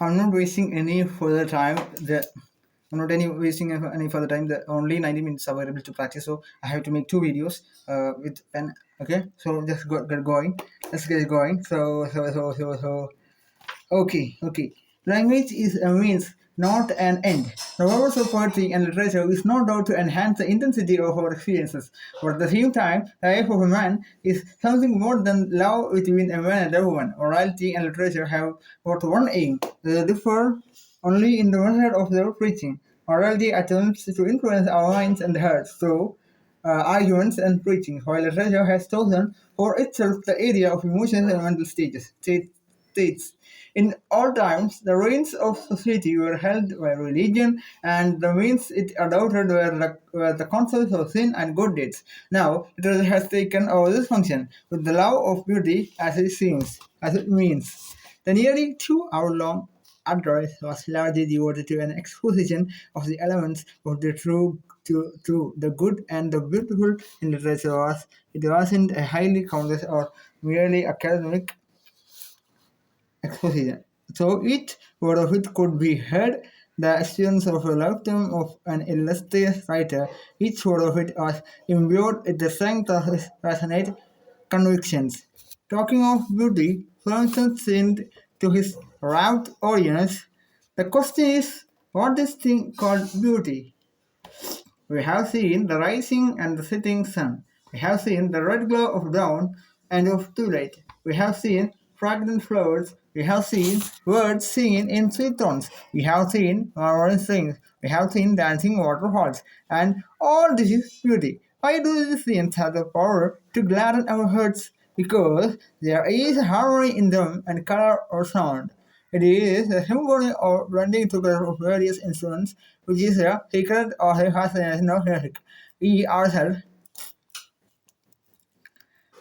I'm not wasting any further time. I'm not any further time. The only 90 minutes available to practice, so I have to make two videos with pen. Okay, so just get going. Let's get going. So. Okay. Language is a means, not an end. The purpose of poetry and literature is no doubt to enhance the intensity of our experiences, but at the same time, the life of a man is something more than love between a man and a woman. Morality and literature have but one aim. They differ only in the method of their preaching. Morality attempts to influence our minds and hearts through arguments and preaching, while literature has chosen for itself the area of emotions and mental states. In all times, the reins of society were held by religion, and the means it adopted were the concepts of sin and good deeds. Now, it has taken over this function with the love of beauty as it means. The nearly 2 hour long address was largely devoted to an exposition of the elements of the true, the good and the beautiful in literature. It wasn't a highly complex or merely academic exposition. So each word of it could be heard the experience of a lifetime of an illustrious writer. Each word of it was imbued with the strength of his passionate convictions. Talking of beauty, Ferguson said to his rapt audience, the question is, what is thing called beauty? We have seen the rising and the setting sun. We have seen the red glow of dawn and of twilight. We have seen fragrant flowers. We have seen birds singing in sweet tones. We have seen murmuring strings. We have seen dancing waterfalls. And all this is beauty. Why do these scenes have the power to gladden our hearts? Because there is harmony in them and color or sound. It is a symphony or blending together of various instruments, which is a secret or a fascination of music. We ourselves,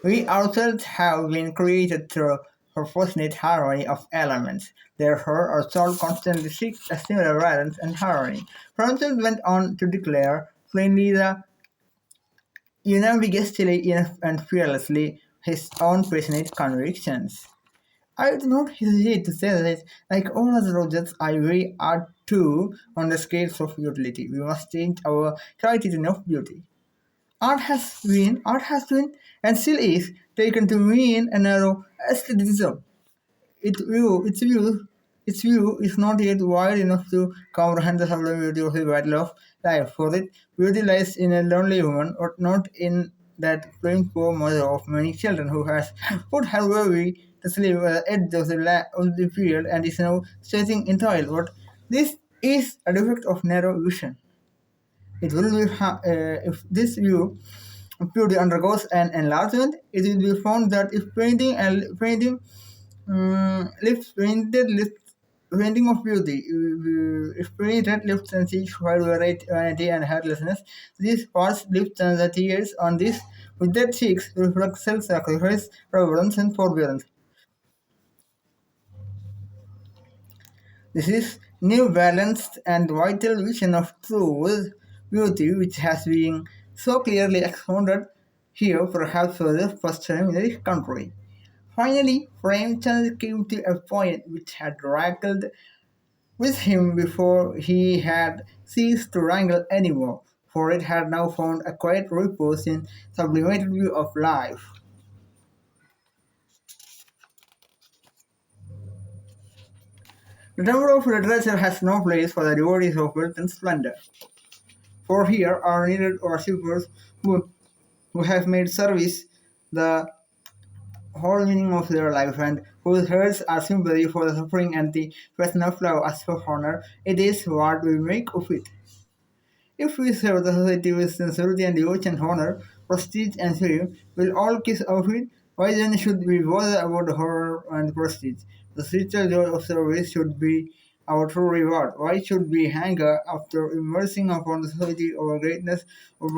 we ourselves have been created through proportionate harmony of elements. Therefore, our soul constantly seeks a similar balance and harmony. Francis went on to declare plainly the unambiguously and fearlessly his own passionate convictions. I do not hesitate to say that, like all other objects, we are too on the scales of utility. We must change our criterion of beauty. Art has been, and still is, taken to mean a narrow aestheticism. Its view is not yet wide enough to comprehend the sublime beauty of the battle of life. For it, beauty lies in a lonely woman, but not in that plain poor mother of many children who has put her baby to sleep at the edge of the field and is now stretching in toil. But this is a defect of narrow vision. It will be if this view of beauty undergoes an enlargement, it will be found that if painting painting of beauty, if painted lifts and seeks for vanity and heartlessness, these parts lift and the tears on this with that seeks reflect self-sacrifice, reverence, and forbearance. This is new balanced and vital vision of true beauty which has been so clearly expounded here perhaps for the first time in this country. Finally, Premchand came to a point which had rankled with him before he had ceased to wrangle anymore, for it had now found a quiet repose in sublimated view of life. The temple of literature has no place for the devotees of wealth and splendor, for here are needed worshippers who have made service the whole meaning of their life and whose hearts are sympathy for the suffering and the passion of love as for honor. It is what we make of it. If we serve the society with sincerity and devotion, honor, prestige, and fame, will all kiss our feet? Why then should we bother about honor and prestige? The spiritual joy of service should be our true reward. Why should we hanker after immersing upon the society our greatness or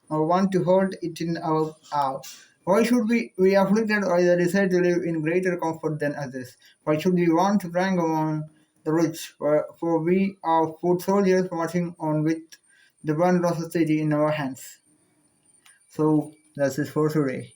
want to hold it in our awe? Why should we be afflicted by the desire to live in greater comfort than others? Why should we want to rank among the rich? For we are foot soldiers marching on with the banner of society in our hands. So that's it for today.